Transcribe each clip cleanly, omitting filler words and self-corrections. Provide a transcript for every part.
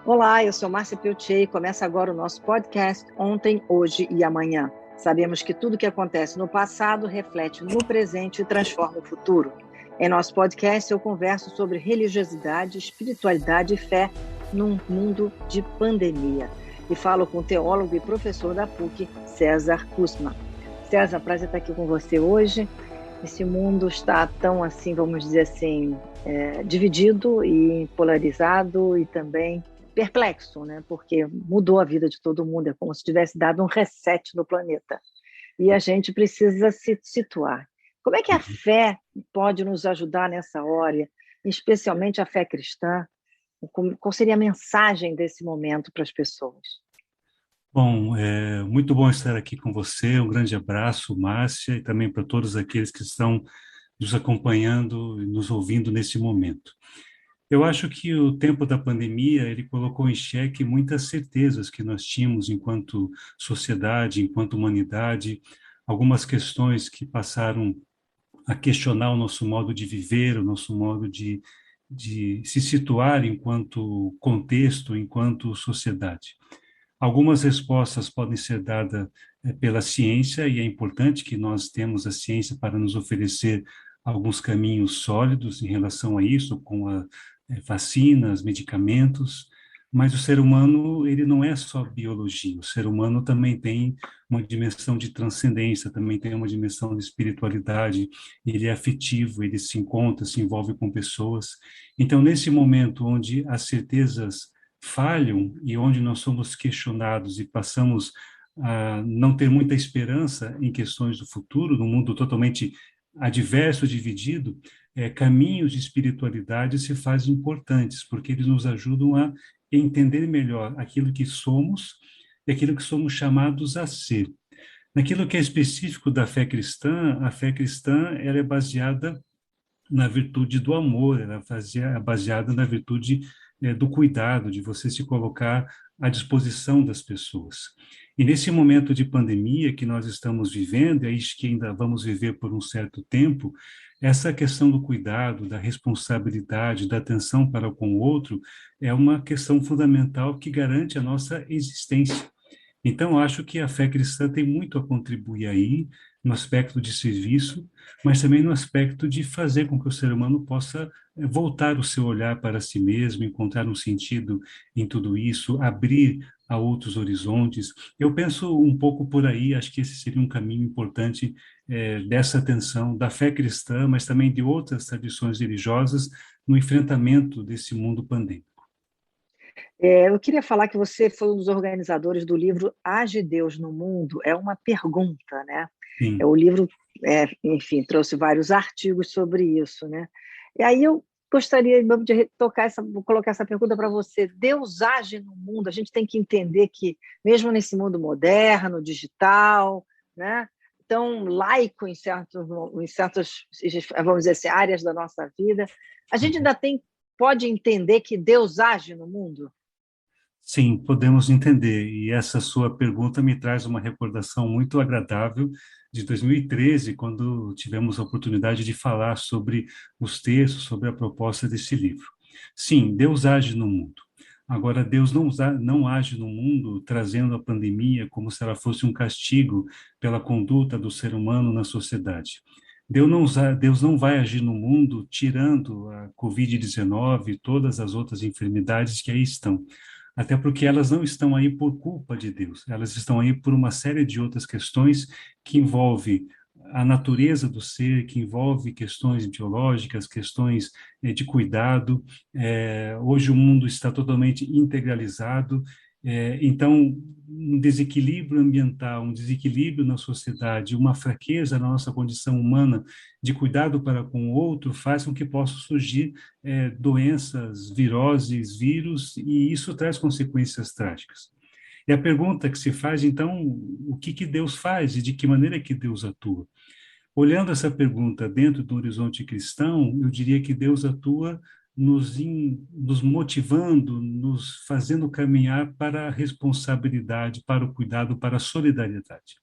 Olá, eu sou Márcia Peltier e começa agora o nosso podcast Ontem, Hoje e Amanhã. Sabemos que tudo que acontece no passado reflete no presente e transforma o futuro. Em nosso podcast, eu converso sobre religiosidade, espiritualidade e fé num mundo de pandemia. E falo com o teólogo e professor da PUC, César Kussmann. César, prazer estar aqui com você hoje. Esse mundo está tão assim, vamos dizer assim, dividido e polarizado e também perplexo, né? Porque mudou a vida de todo mundo, é como se tivesse dado um reset no planeta. E a gente precisa se situar. Como é que a fé pode nos ajudar nessa hora, especialmente a fé cristã? Qual seria a mensagem desse momento para as pessoas? Bom, é muito bom estar aqui com você. Um grande abraço, Márcia, e também para todos aqueles que estão nos acompanhando e nos ouvindo nesse momento. Eu acho que o tempo da pandemia, ele colocou em xeque muitas certezas que nós tínhamos enquanto sociedade, enquanto humanidade, algumas questões que passaram a questionar o nosso modo de viver, o nosso modo de se situar enquanto contexto, enquanto sociedade. Algumas respostas podem ser dadas pela ciência, e é importante que nós temos a ciência para nos oferecer alguns caminhos sólidos em relação a isso, com vacinas, medicamentos, mas o ser humano, ele não é só biologia, o ser humano também tem uma dimensão de transcendência, também tem uma dimensão de espiritualidade, ele é afetivo, ele se encontra, se envolve com pessoas. Então, nesse momento onde as certezas falham e onde nós somos questionados e passamos a não ter muita esperança em questões do futuro, num mundo totalmente adverso, dividido, caminhos de espiritualidade se fazem importantes, porque eles nos ajudam a entender melhor aquilo que somos e aquilo que somos chamados a ser. Naquilo que é específico da fé cristã, a fé cristã ela é baseada na virtude do amor, ela fazia baseada na virtude do cuidado, de você se colocar à disposição das pessoas. E nesse momento de pandemia que nós estamos vivendo, e acho que ainda vamos viver por um certo tempo, essa questão do cuidado, da responsabilidade, da atenção para com o outro, é uma questão fundamental que garante a nossa existência. Então, acho que a fé cristã tem muito a contribuir aí, no aspecto de serviço, mas também no aspecto de fazer com que o ser humano possa voltar o seu olhar para si mesmo, encontrar um sentido em tudo isso, abrir a outros horizontes. Eu penso um pouco por aí, acho que esse seria um caminho importante dessa atenção da fé cristã, mas também de outras tradições religiosas no enfrentamento desse mundo pandêmico. Eu queria falar que você foi um dos organizadores do livro Age Deus no Mundo. É uma pergunta, né? Sim. O livro, enfim, trouxe vários artigos sobre isso, né? E aí eu gostaria de vou colocar essa pergunta para você. Deus age no mundo. A gente tem que entender que, mesmo nesse mundo moderno, digital, né? Tão laico em certas, vamos dizer assim, áreas da nossa vida, a gente ainda pode entender que Deus age no mundo? Sim, podemos entender. E essa sua pergunta me traz uma recordação muito agradável de 2013, quando tivemos a oportunidade de falar sobre os textos, sobre a proposta desse livro. Sim, Deus age no mundo. Agora, Deus não age no mundo trazendo a pandemia como se ela fosse um castigo pela conduta do ser humano na sociedade. Deus não vai agir no mundo tirando a Covid-19 e todas as outras enfermidades que aí estão, até porque elas não estão aí por culpa de Deus, elas estão aí por uma série de outras questões que envolvem a natureza do ser, que envolve questões biológicas, questões de cuidado. Hoje o mundo está totalmente integralizado, então um desequilíbrio ambiental, um desequilíbrio na sociedade, uma fraqueza na nossa condição humana de cuidado para com o outro faz com que possam surgir doenças, viroses, vírus, e isso traz consequências trágicas. E a pergunta que se faz, então, o que Deus faz e de que maneira que Deus atua? Olhando essa pergunta dentro do horizonte cristão, eu diria que Deus atua nos motivando, nos fazendo caminhar para a responsabilidade, para o cuidado, para a solidariedade.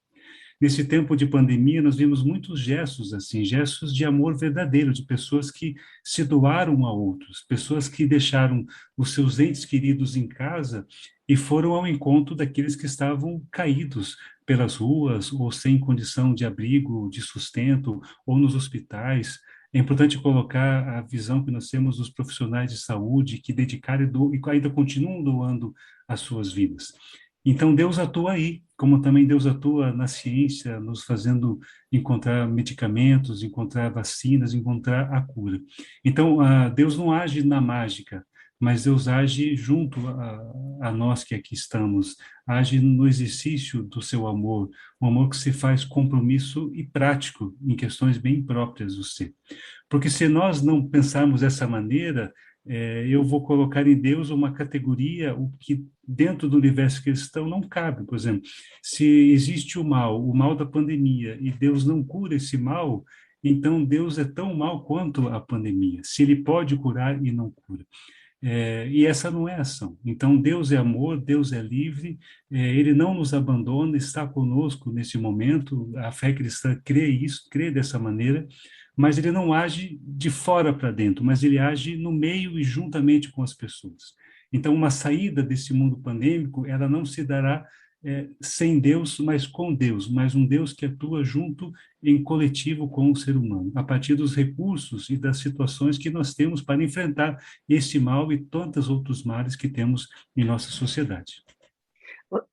nesse tempo de pandemia, nós vimos muitos gestos assim, gestos de amor verdadeiro, de pessoas que se doaram a outros, pessoas que deixaram os seus entes queridos em casa e foram ao encontro daqueles que estavam caídos pelas ruas ou sem condição de abrigo, de sustento, ou nos hospitais. É importante colocar a visão que nós temos dos profissionais de saúde que dedicaram e ainda continuam doando as suas vidas. Então, Deus atua aí, como também Deus atua na ciência, nos fazendo encontrar medicamentos, encontrar vacinas, encontrar a cura. Então, Deus não age na mágica, mas Deus age junto a nós que aqui estamos, age no exercício do seu amor, um amor que se faz compromisso e prático em questões bem próprias do ser. Porque se nós não pensarmos dessa maneira, eu vou colocar em Deus uma categoria o que dentro do universo cristão não cabe. Por exemplo, se existe o mal da pandemia, e Deus não cura esse mal, então Deus é tão mal quanto a pandemia. Se Ele pode curar e não cura. E essa não é a ação. Então, Deus é amor, Deus é livre, Ele não nos abandona, está conosco nesse momento. A fé cristã crê isso, crê dessa maneira, mas Ele não age de fora para dentro, mas Ele age no meio e juntamente com as pessoas. Então, uma saída desse mundo pandêmico, ela não se dará sem Deus, mas com Deus, mas um Deus que atua junto em coletivo com o ser humano, a partir dos recursos e das situações que nós temos para enfrentar esse mal e tantos outros males que temos em nossa sociedade.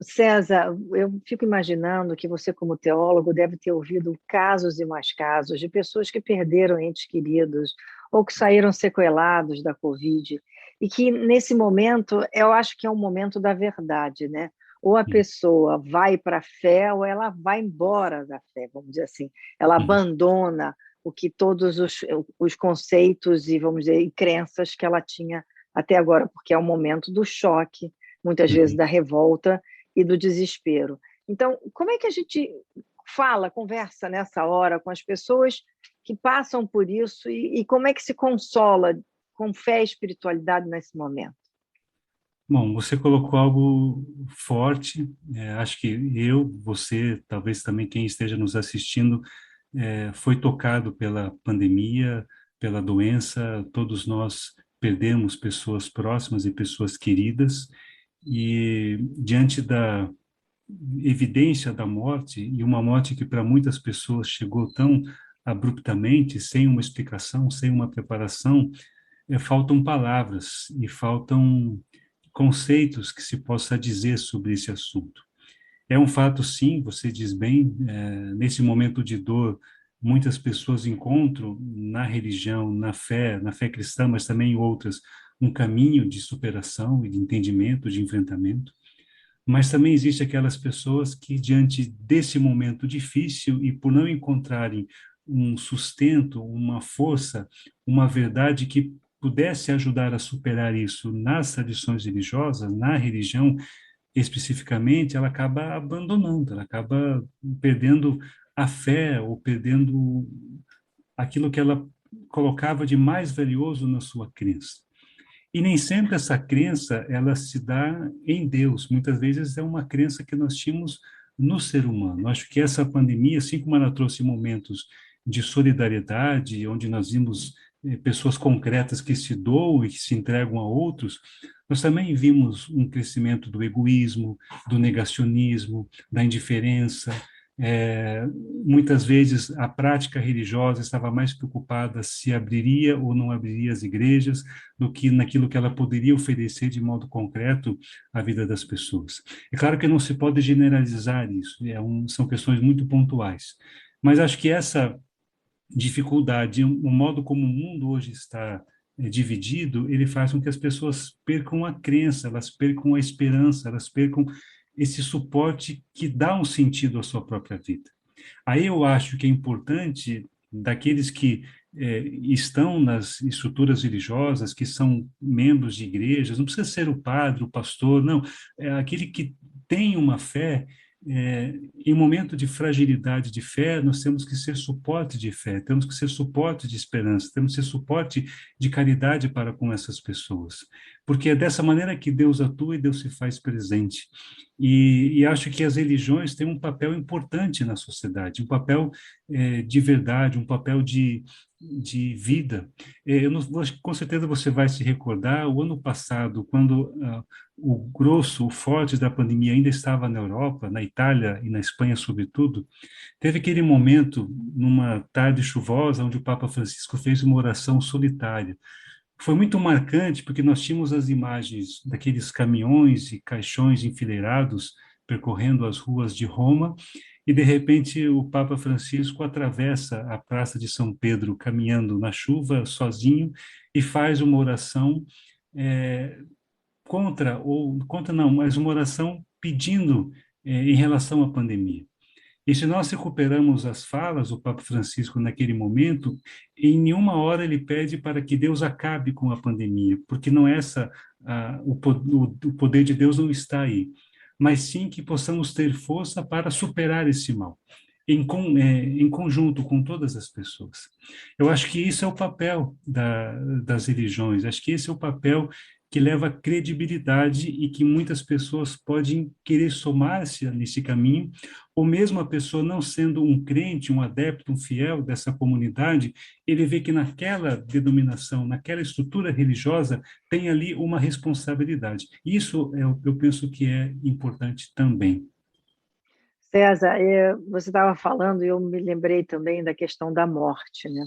César, eu fico imaginando que você, como teólogo, deve ter ouvido casos e mais casos de pessoas que perderam entes queridos ou que saíram sequelados da Covid, e que, nesse momento, eu acho que é um momento da verdade, né? Ou a pessoa vai para a fé ou ela vai embora da fé, vamos dizer assim. Ela abandona o que todos os conceitos e, vamos dizer, e crenças que ela tinha até agora, porque é o momento do choque, muitas vezes da revolta e do desespero. Então, como é que a gente conversa nessa hora com as pessoas que passam por isso e como é que se consola com fé e espiritualidade nesse momento? Bom, você colocou algo forte, acho que você, talvez também quem esteja nos assistindo, foi tocado pela pandemia, pela doença, todos nós perdemos pessoas próximas e pessoas queridas, e diante da evidência da morte, e uma morte que para muitas pessoas chegou tão abruptamente, sem uma explicação, sem uma preparação, faltam palavras e faltam conceitos que se possa dizer sobre esse assunto. É um fato, sim, você diz bem, nesse momento de dor, muitas pessoas encontram na religião, na fé cristã, mas também em outras, um caminho de superação e de entendimento, de enfrentamento. Mas também existe aquelas pessoas que, diante desse momento difícil e por não encontrarem um sustento, uma força, uma verdade que pudesse ajudar a superar isso nas tradições religiosas, na religião especificamente, ela acaba abandonando, ela acaba perdendo a fé ou perdendo aquilo que ela colocava de mais valioso na sua crença. E nem sempre essa crença ela se dá em Deus. Muitas vezes é uma crença que nós tínhamos no ser humano. Acho que essa pandemia, assim como ela trouxe momentos de solidariedade, onde nós vimos pessoas concretas que se doam e que se entregam a outros, nós também vimos um crescimento do egoísmo, do negacionismo, da indiferença. Muitas vezes a prática religiosa estava mais preocupada se abriria ou não abriria as igrejas do que naquilo que ela poderia oferecer de modo concreto à vida das pessoas. É claro que não se pode generalizar isso, são questões muito pontuais, mas acho que essa dificuldade, o modo como o mundo hoje está dividido, ele faz com que as pessoas percam a crença, elas percam a esperança, elas percam esse suporte que dá um sentido à sua própria vida. Aí eu acho que é importante daqueles que estão nas estruturas religiosas, que são membros de igrejas, não precisa ser o padre, o pastor, não, é aquele que tem uma fé, em momento de fragilidade de fé, nós temos que ser suporte de fé, temos que ser suporte de esperança, temos que ser suporte de caridade para com essas pessoas, porque é dessa maneira que Deus atua e Deus se faz presente. E acho que as religiões têm um papel importante na sociedade, um papel de verdade, um papel de vida. Eu não, com certeza você vai se recordar, o ano passado, quando o grosso, o forte da pandemia ainda estava na Europa, na Itália e na Espanha, sobretudo, teve aquele momento, numa tarde chuvosa, onde o Papa Francisco fez uma oração solitária. Foi muito marcante, porque nós tínhamos as imagens daqueles caminhões e caixões enfileirados percorrendo as ruas de Roma, e de repente o Papa Francisco atravessa a Praça de São Pedro caminhando na chuva, sozinho, e faz uma oração é, contra não, mas uma oração pedindo em relação à pandemia. E se nós recuperamos as falas do Papa Francisco naquele momento, em nenhuma hora ele pede para que Deus acabe com a pandemia, porque não é essa, o poder de Deus não está aí, mas sim que possamos ter força para superar esse mal, em conjunto com todas as pessoas. Eu acho que isso é o papel das religiões, acho que esse é o papel que leva credibilidade e que muitas pessoas podem querer somar-se nesse caminho, ou mesmo a pessoa não sendo um crente, um adepto, um fiel dessa comunidade, ele vê que naquela denominação, naquela estrutura religiosa, tem ali uma responsabilidade. Isso é o que eu penso que é importante também. César, você estava falando e eu me lembrei também da questão da morte, né?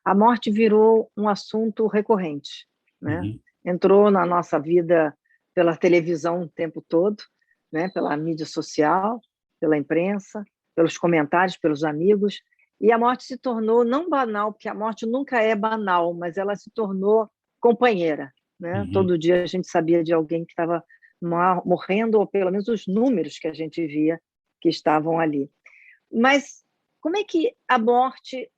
A morte virou um assunto recorrente, né? Uhum. Entrou na nossa vida pela televisão o tempo todo, né? Pela mídia social, pela imprensa, pelos comentários, pelos amigos, e a morte se tornou não banal, porque a morte nunca é banal, mas ela se tornou companheira, né? Uhum. Todo dia a gente sabia de alguém que estava morrendo, ou pelo menos os números que a gente via que estavam ali. Mas como é que a morte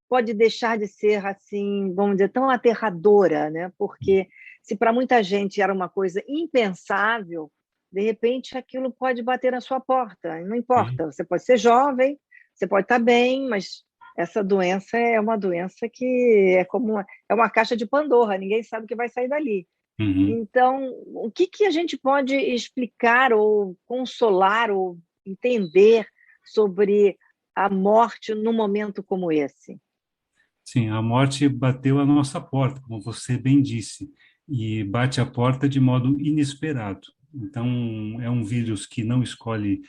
pode deixar de ser assim, vamos dizer, tão aterradora, né? Porque se para muita gente era uma coisa impensável, de repente aquilo pode bater na sua porta. Não É. importa, você pode ser jovem, você pode estar bem, mas essa doença é uma doença que é como é uma caixa de Pandora, ninguém sabe o que vai sair dali. Uhum. Então, o que a gente pode explicar ou consolar ou entender sobre a morte num momento como esse? Sim, a morte bateu à nossa porta, como você bem disse, e bate a porta de modo inesperado. Então, é um vírus que não escolhe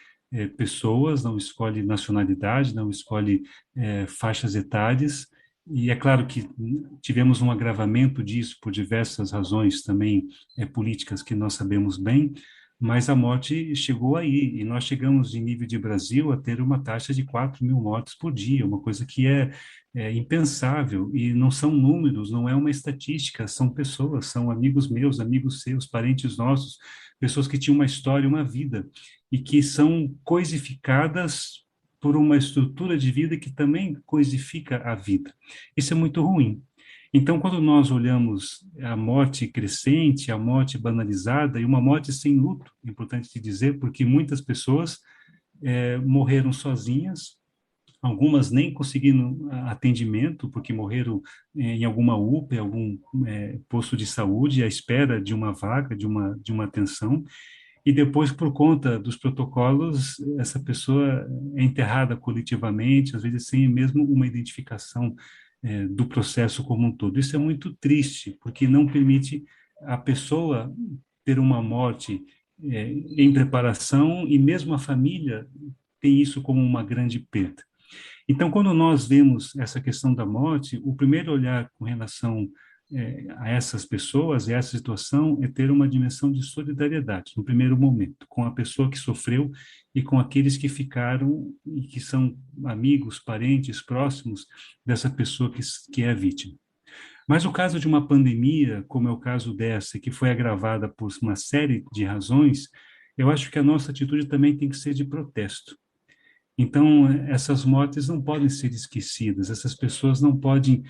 pessoas, não escolhe nacionalidade, não escolhe faixas etárias, e é claro que tivemos um agravamento disso por diversas razões também políticas que nós sabemos bem, mas a morte chegou aí, e nós chegamos, em nível de Brasil, a ter uma taxa de 4.000 mortes por dia, uma coisa que é impensável, e não são números, não é uma estatística, são pessoas, são amigos meus, amigos seus, parentes nossos, pessoas que tinham uma história, uma vida, e que são coisificadas por uma estrutura de vida que também coisifica a vida. Isso é muito ruim. Então, quando nós olhamos a morte crescente, a morte banalizada, e uma morte sem luto, é importante te dizer, porque muitas pessoas morreram sozinhas, algumas nem conseguindo atendimento, porque morreram em alguma UPA, algum posto de saúde, à espera de uma vaga, de uma atenção, e depois, por conta dos protocolos, essa pessoa é enterrada coletivamente, às vezes sem mesmo uma identificação do processo como um todo. Isso é muito triste, porque não permite a pessoa ter uma morte em preparação, e mesmo a família tem isso como uma grande perda. Então, quando nós vemos essa questão da morte, o primeiro olhar com relação a essas pessoas, a essa situação, é ter uma dimensão de solidariedade, no primeiro momento, com a pessoa que sofreu e com aqueles que ficaram e que são amigos, parentes, próximos dessa pessoa que é a vítima. Mas o caso de uma pandemia, como é o caso dessa, que foi agravada por uma série de razões, eu acho que a nossa atitude também tem que ser de protesto. Então, essas mortes não podem ser esquecidas, essas pessoas não podem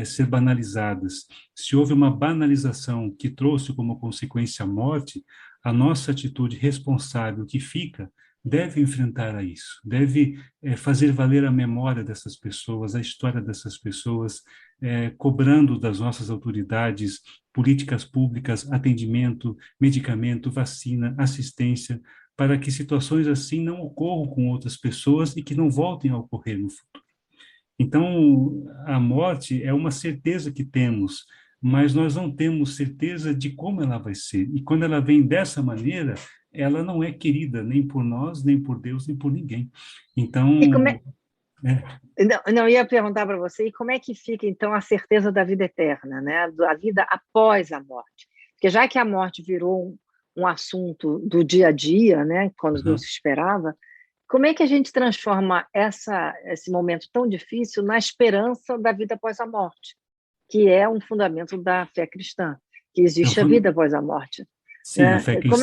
ser banalizadas. Se houve uma banalização que trouxe como consequência a morte, a nossa atitude responsável que fica deve enfrentar a isso, deve fazer valer a memória dessas pessoas, a história dessas pessoas, cobrando das nossas autoridades políticas públicas, atendimento, medicamento, vacina, assistência, para que situações assim não ocorram com outras pessoas e que não voltem a ocorrer no futuro. Então, a morte é uma certeza que temos, mas nós não temos certeza de como ela vai ser. E quando ela vem dessa maneira, ela não é querida nem por nós, nem por Deus, nem por ninguém. E como Então, é... Não, eu ia perguntar para você, e como é que fica, então, a certeza da vida eterna, né? Da vida após a morte? Porque já que a morte virou um assunto do dia a dia, né? Quando não se esperava, como é que a gente transforma esse momento tão difícil na esperança da vida após a morte, que é um fundamento da fé cristã, que existe a vida após a morte, sim, a né? fé cristã.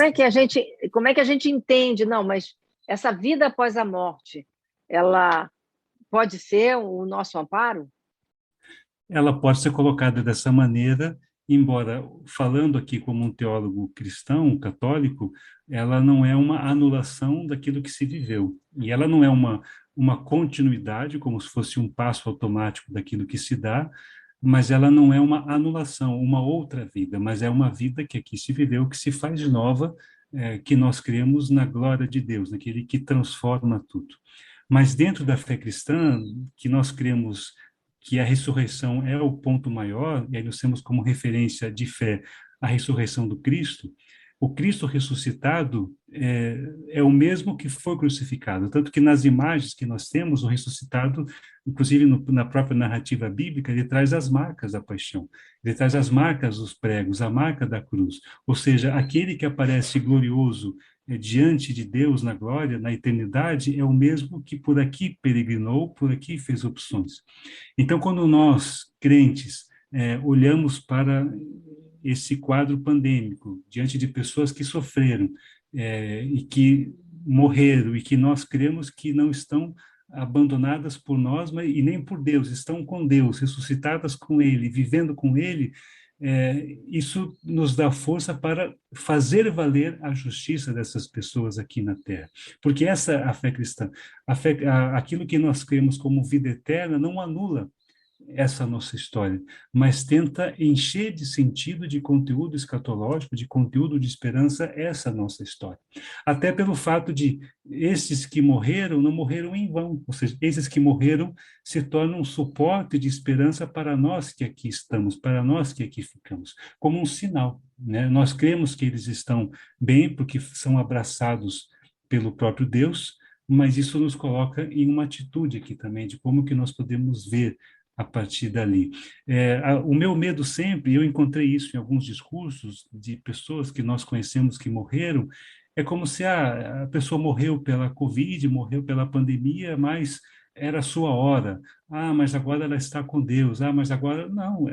Como é que a gente entende? Não, mas essa vida após a morte, ela pode ser o nosso amparo? Ela pode ser colocada dessa maneira, embora, falando aqui como um teólogo cristão, católico, ela não é uma anulação daquilo que se viveu. E ela não é uma continuidade, como se fosse um passo automático daquilo que se dá, mas ela não é uma anulação, uma outra vida, mas é uma vida que aqui se viveu, que se faz nova, que nós cremos na glória de Deus, naquele que transforma tudo. Mas dentro da fé cristã, que nós cremos que a ressurreição é o ponto maior, e aí nós temos como referência de fé a ressurreição do Cristo, o Cristo ressuscitado é o mesmo que foi crucificado, tanto que nas imagens que nós temos, o ressuscitado, inclusive na própria narrativa bíblica, ele traz as marcas da paixão, ele traz as marcas dos pregos, a marca da cruz, ou seja, aquele que aparece glorioso diante de Deus na glória, na eternidade, é o mesmo que por aqui peregrinou, por aqui fez opções. Então, quando nós, crentes, olhamos para esse quadro pandêmico, diante de pessoas que sofreram e que morreram, e que nós cremos que não estão abandonadas por nós, mas, e nem por Deus, estão com Deus, ressuscitadas com Ele, vivendo com Ele, isso nos dá força para fazer valer a justiça dessas pessoas aqui na Terra. Porque essa é a fé cristã. Aquilo que nós cremos como vida eterna não anula essa nossa história, mas tenta encher de sentido, de conteúdo escatológico, de conteúdo de esperança essa nossa história. Até pelo fato de esses que morreram não morreram em vão, ou seja, esses que morreram se tornam um suporte de esperança para nós que aqui estamos, para nós que aqui ficamos, como um sinal, né? Nós cremos que eles estão bem porque são abraçados pelo próprio Deus, mas isso nos coloca em uma atitude aqui também de como que nós podemos ver a partir dali. O meu medo sempre, eu encontrei isso em alguns discursos de pessoas que nós conhecemos que morreram, é como se a pessoa morreu pela Covid, morreu pela pandemia, mas era a sua hora. Ah, mas agora ela está com Deus. Ah, mas agora... Não,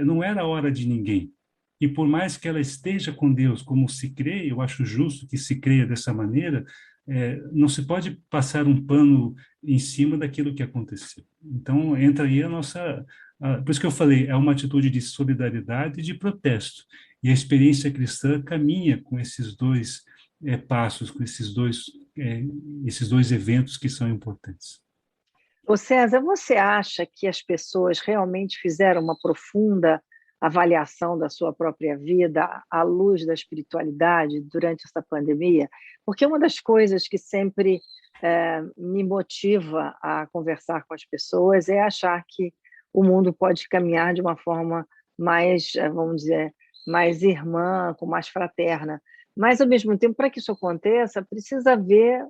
não era a hora de ninguém. E por mais que ela esteja com Deus, como se crê, eu acho justo que se creia dessa maneira, não se pode passar um pano em cima daquilo que aconteceu. Então, entra aí por isso que eu falei, é uma atitude de solidariedade e de protesto. E a experiência cristã caminha com esses dois passos, com esses dois eventos que são importantes. Ô César, você acha que as pessoas realmente fizeram uma profunda avaliação da sua própria vida à luz da espiritualidade durante essa pandemia? Porque uma das coisas que sempre me motiva a conversar com as pessoas é achar que o mundo pode caminhar de uma forma mais, vamos dizer, mais irmã, com mais fraterna. Mas, ao mesmo tempo, para que isso aconteça, precisa haver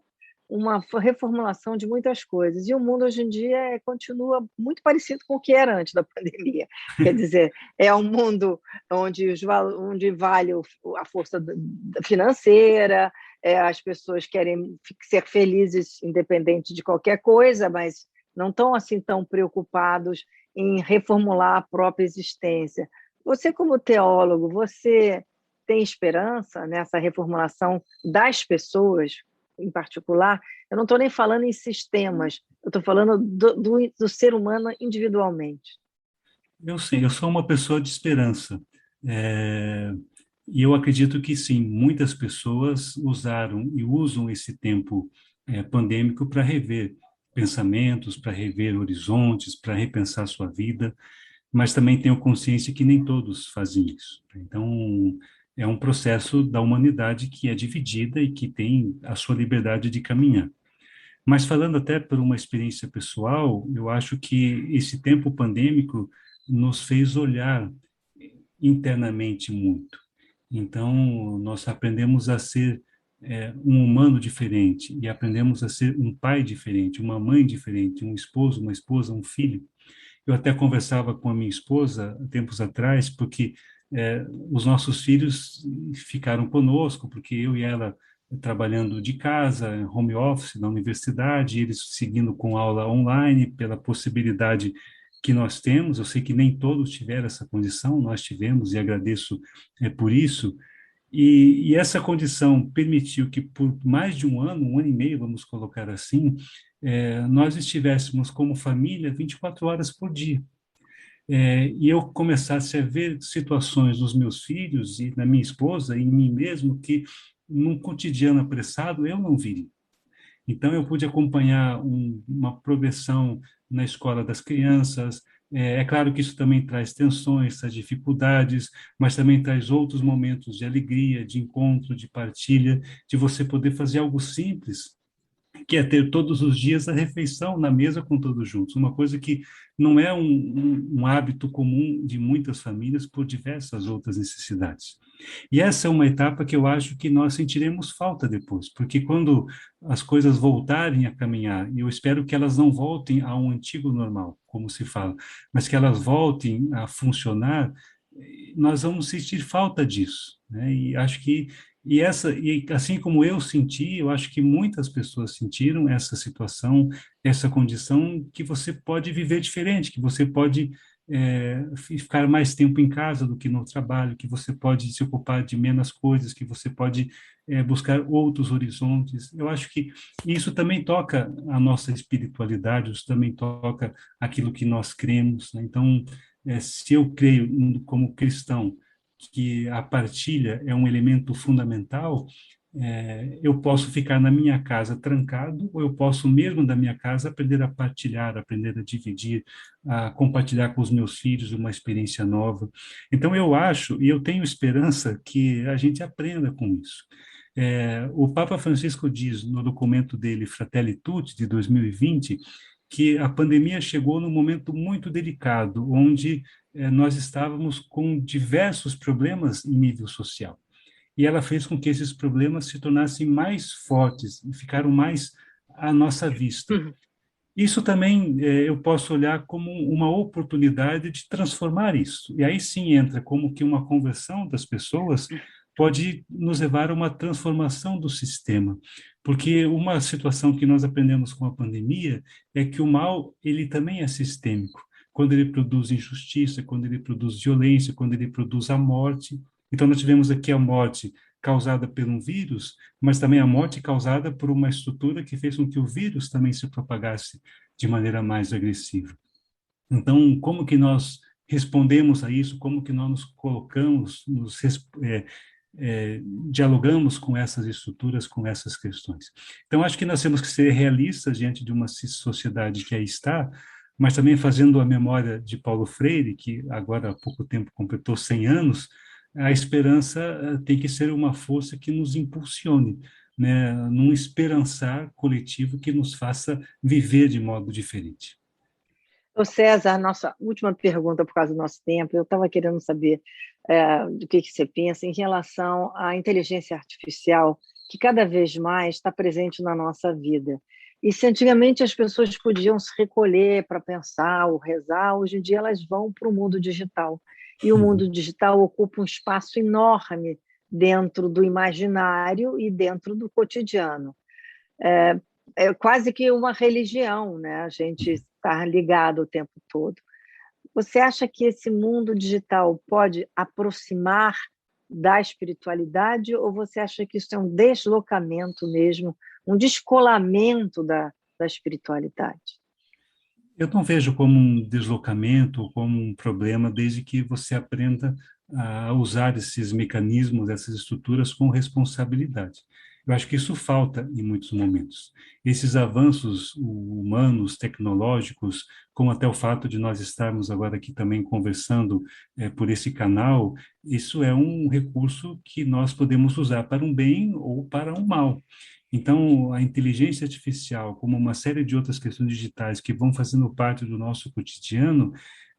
uma reformulação de muitas coisas. E o mundo, hoje em dia, continua muito parecido com o que era antes da pandemia. Quer dizer, é um mundo onde vale a força financeira, as pessoas querem ser felizes independente de qualquer coisa, mas não estão assim tão preocupados em reformular a própria existência. Você, como teólogo, você tem esperança nessa reformulação das pessoas, em particular? Eu não estou nem falando em sistemas, eu estou falando do ser humano individualmente. Eu sei, eu sou uma pessoa de esperança. É, E eu acredito que sim, muitas pessoas usaram e usam esse tempo pandêmico para rever pensamentos, para rever horizontes, para repensar sua vida, mas também tenho consciência que nem todos fazem isso. Então, é um processo da humanidade que é dividida e que tem a sua liberdade de caminhar. Mas falando até por uma experiência pessoal, eu acho que esse tempo pandêmico nos fez olhar internamente muito. Então, nós aprendemos a ser um humano diferente e aprendemos a ser um pai diferente, uma mãe diferente, um esposo, uma esposa, um filho. Eu até conversava com a minha esposa tempos atrás, porque os nossos filhos ficaram conosco, porque eu e ela trabalhando de casa, home office, na universidade, eles seguindo com aula online, pela possibilidade que nós temos. Eu sei que nem todos tiveram essa condição, nós tivemos, e agradeço por isso. E essa condição permitiu que, por mais de um ano e meio, vamos colocar assim, nós estivéssemos como família 24 horas por dia. E eu começasse a ver situações nos meus filhos e na minha esposa e em mim mesmo que, num cotidiano apressado, eu não viria. Então, eu pude acompanhar uma progressão na escola das crianças. É claro que isso também traz tensões, traz dificuldades, mas também traz outros momentos de alegria, de encontro, de partilha, de você poder fazer algo simples, que é ter todos os dias a refeição na mesa com todos juntos, uma coisa que não é um hábito comum de muitas famílias por diversas outras necessidades. E essa é uma etapa que eu acho que nós sentiremos falta depois, porque quando as coisas voltarem a caminhar, e eu espero que elas não voltem a um antigo normal, como se fala, mas que elas voltem a funcionar, nós vamos sentir falta disso, né? E acho que e assim como eu senti, eu acho que muitas pessoas sentiram essa situação, essa condição que você pode viver diferente, que você pode ficar mais tempo em casa do que no trabalho, que você pode se ocupar de menos coisas, que você pode buscar outros horizontes. Eu acho que isso também toca a nossa espiritualidade, isso também toca aquilo que nós cremos, né? Então, se eu creio como cristão que a partilha é um elemento fundamental, eu posso ficar na minha casa trancado, ou eu posso, mesmo da minha casa, aprender a partilhar, aprender a dividir, a compartilhar com os meus filhos uma experiência nova. Então, eu acho, e eu tenho esperança que a gente aprenda com isso. O Papa Francisco diz no documento dele, Fratelli Tutti, de 2020, que a pandemia chegou num momento muito delicado, onde nós estávamos com diversos problemas em nível social. E ela fez com que esses problemas se tornassem mais fortes e ficaram mais à nossa vista. Isso também eu posso olhar como uma oportunidade de transformar isso. E aí sim entra como que uma conversão das pessoas pode nos levar a uma transformação do sistema. Porque uma situação que nós aprendemos com a pandemia é que o mal, ele também é sistêmico. Quando ele produz injustiça, quando ele produz violência, quando ele produz a morte. Então, nós tivemos aqui a morte causada por um vírus, mas também a morte causada por uma estrutura que fez com que o vírus também se propagasse de maneira mais agressiva. Então, como que nós respondemos a isso? Como que nós nos colocamos, dialogamos com essas estruturas, com essas questões? Então, acho que nós temos que ser realistas diante de uma sociedade que aí está, mas também fazendo a memória de Paulo Freire, que agora há pouco tempo completou 100 anos, a esperança tem que ser uma força que nos impulsione, né, num esperançar coletivo que nos faça viver de modo diferente. Ô César, nossa última pergunta por causa do nosso tempo, eu estava querendo saber do que você pensa em relação à inteligência artificial, que cada vez mais está presente na nossa vida. E se antigamente as pessoas podiam se recolher para pensar ou rezar, hoje em dia elas vão para o mundo digital. E o mundo digital ocupa um espaço enorme dentro do imaginário e dentro do cotidiano. É quase que uma religião, né? A gente está ligado o tempo todo. Você acha que esse mundo digital pode aproximar da espiritualidade ou você acha que isso é um deslocamento mesmo, um descolamento da espiritualidade? Eu não vejo como um deslocamento, como um problema, desde que você aprenda a usar esses mecanismos, essas estruturas com responsabilidade. Eu acho que isso falta em muitos momentos. Esses avanços humanos, tecnológicos, como até o fato de nós estarmos agora aqui também conversando por esse canal, isso é um recurso que nós podemos usar para um bem ou para um mal. Então, a inteligência artificial, como uma série de outras questões digitais que vão fazendo parte do nosso cotidiano,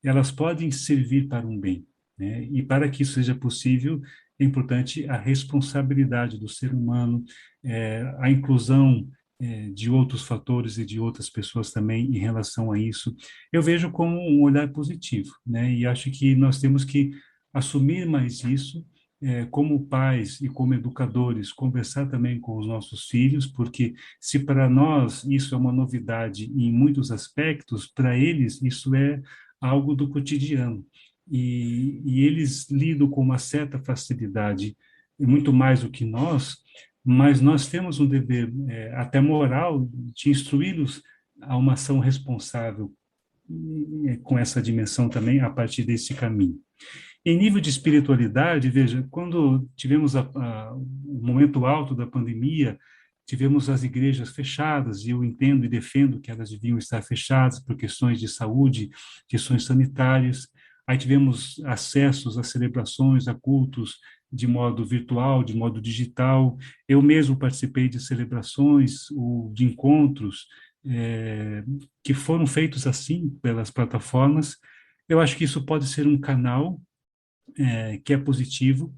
elas podem servir para um bem, né? E para que isso seja possível, é importante a responsabilidade do ser humano, a inclusão de outros fatores e de outras pessoas também em relação a isso. Eu vejo como um olhar positivo, né? E acho que nós temos que assumir mais isso, como pais e como educadores, conversar também com os nossos filhos, porque se para nós isso é uma novidade em muitos aspectos, para eles isso é algo do cotidiano. E eles lidam com uma certa facilidade, muito mais do que nós, mas nós temos um dever, até moral, de instruí-los a uma ação responsável com essa dimensão também, a partir desse caminho. Em nível de espiritualidade, veja, quando tivemos o momento alto da pandemia, tivemos as igrejas fechadas, e eu entendo e defendo que elas deviam estar fechadas por questões de saúde, questões sanitárias. Aí tivemos acessos a celebrações, a cultos de modo virtual, de modo digital. Eu mesmo participei de celebrações, de encontros, que foram feitos assim pelas plataformas. Eu acho que isso pode ser um canal que é positivo,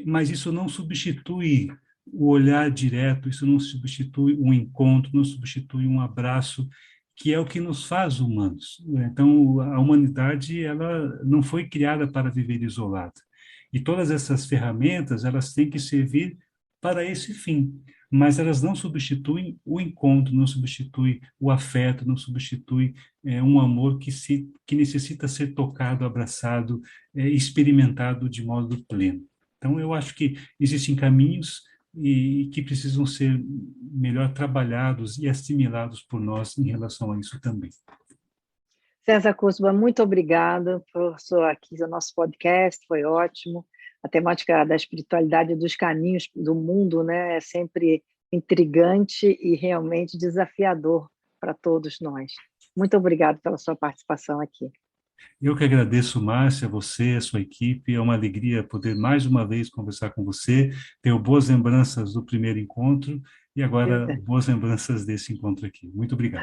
mas isso não substitui o olhar direto, isso não substitui um encontro, não substitui um abraço, que é o que nos faz humanos. Então, a humanidade ela não foi criada para viver isolada. E todas essas ferramentas, elas têm que servir para esse fim, mas elas não substituem o encontro, não substituem o afeto, não substituem um amor que necessita ser tocado, abraçado, experimentado de modo pleno. Então, eu acho que existem caminhos e que precisam ser melhor trabalhados e assimilados por nós em relação a isso também. César Kusba, muito obrigada por sua aqui no nosso podcast, foi ótimo. A temática da espiritualidade e dos caminhos do mundo, né, é sempre intrigante e realmente desafiador para todos nós. Muito obrigada pela sua participação aqui. Eu que agradeço, Márcia, você, a sua equipe. É uma alegria poder mais uma vez conversar com você. Tenho boas lembranças do primeiro encontro e agora boas lembranças desse encontro aqui. Muito obrigado.